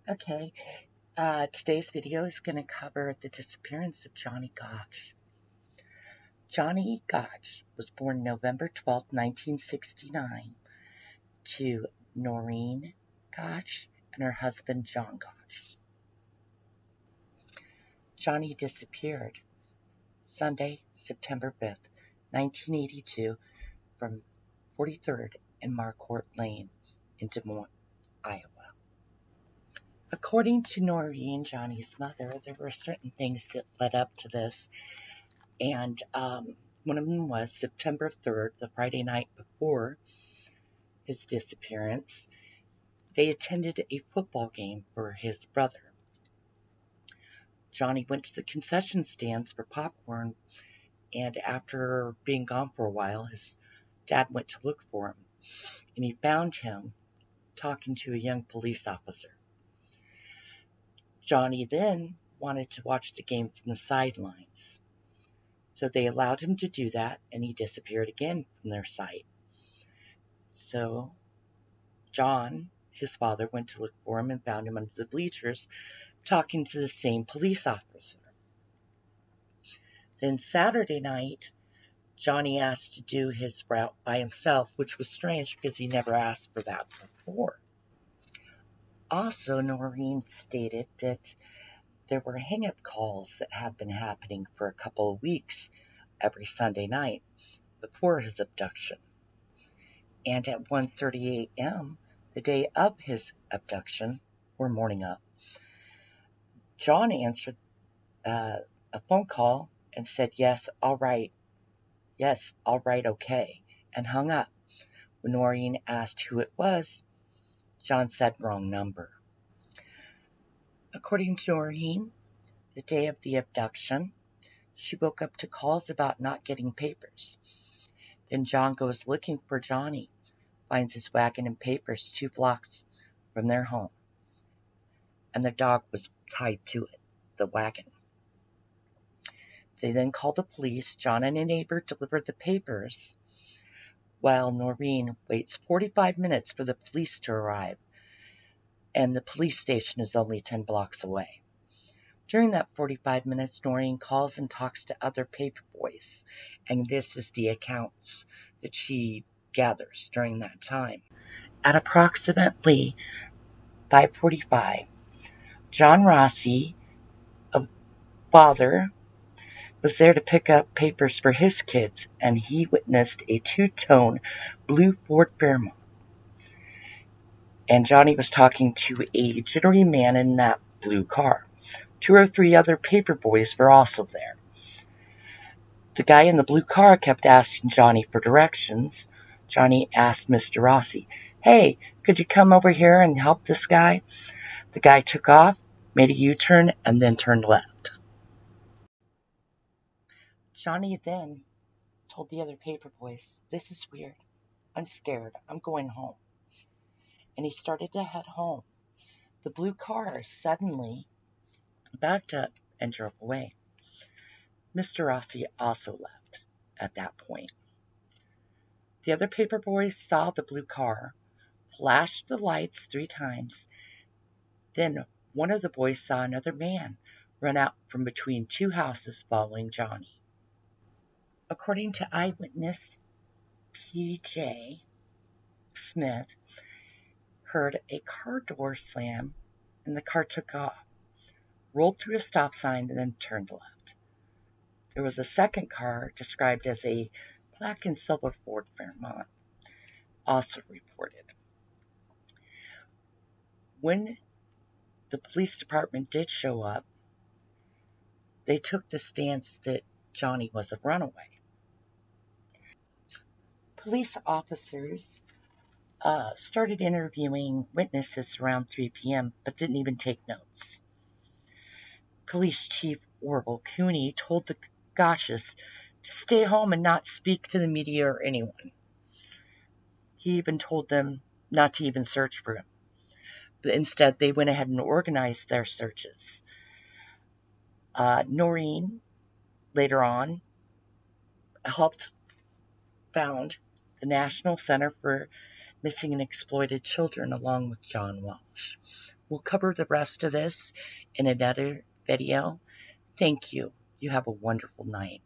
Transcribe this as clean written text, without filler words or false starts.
Okay, today's video is going to cover the disappearance of Johnny Gosch. Johnny Gosch was born November 12th, 1969, to Noreen Gosch and her husband John Gosch. Johnny disappeared Sunday, September 5th, 1982, from 43rd and Marquardt Lane in Des Moines, Iowa. According to Noreen, Johnny's mother, there were certain things that led up to this. And one of them was September 3rd, the Friday night before his disappearance. They attended a football game for his brother. Johnny went to the concession stands for popcorn, and after being gone for a while, his dad went to look for him, and he found him talking to a young police officer. Johnny then wanted to watch the game from the sidelines. So they allowed him to do that, and he disappeared again from their sight. So John, his father, went to look for him and found him under the bleachers talking to the same police officer. Then Saturday night, Johnny asked to do his route by himself, which was strange because he never asked for that before. Also, Noreen stated that there were hang-up calls that had been happening for a couple of weeks every Sunday night before his abduction. And at 1:30 a.m., the day of his abduction, or morning up, John answered a phone call and said, yes, all right, okay, and hung up. When Noreen asked who it was, John said wrong number. According to Noreen, the day of the abduction, she woke up to calls about not getting papers. Then John goes looking for Johnny, finds his wagon and papers 2 blocks from their home, and the dog was tied to it, the wagon. They then called the police. John and a neighbor delivered the papers, while Noreen waits 45 minutes for the police to arrive, and the police station is only 10 blocks away. During that 45 minutes, Noreen calls and talks to other paper boys, and this is the accounts that she gathers during that time. At approximately 5:45, John Rossi, a father, was there to pick up papers for his kids, and he witnessed a 2-tone blue Ford Fairmont. And Johnny was talking to a jittery man in that blue car. 2 or 3 other paper boys were also there. The guy in the blue car kept asking Johnny for directions. Johnny asked Mr. Rossi, hey, could you come over here and help this guy? The guy took off, made a U-turn, and then turned left. Johnny then told the other paper boys, this is weird. I'm scared. I'm going home. And he started to head home. The blue car suddenly backed up and drove away. Mr. Rossi also left at that point. The other paper boys saw the blue car, flashed the lights 3 times. Then one of the boys saw another man run out from between 2 houses following Johnny. According to eyewitness P.J. Smith, heard a car door slam and the car took off, rolled through a stop sign, and then turned left. There was a second car described as a black and silver Ford Fairmont, also reported. When the police department did show up, they took the stance that Johnny was a runaway. Police officers started interviewing witnesses around 3 p.m., but didn't even take notes. Police Chief Orville Cooney told the Gosches to stay home and not speak to the media or anyone. He even told them not to even search for him. But instead, they went ahead and organized their searches. Noreen, later on, helped found the National Center for Missing and Exploited Children along with John Walsh. We'll cover the rest of this in another video. Thank you. You have a wonderful night.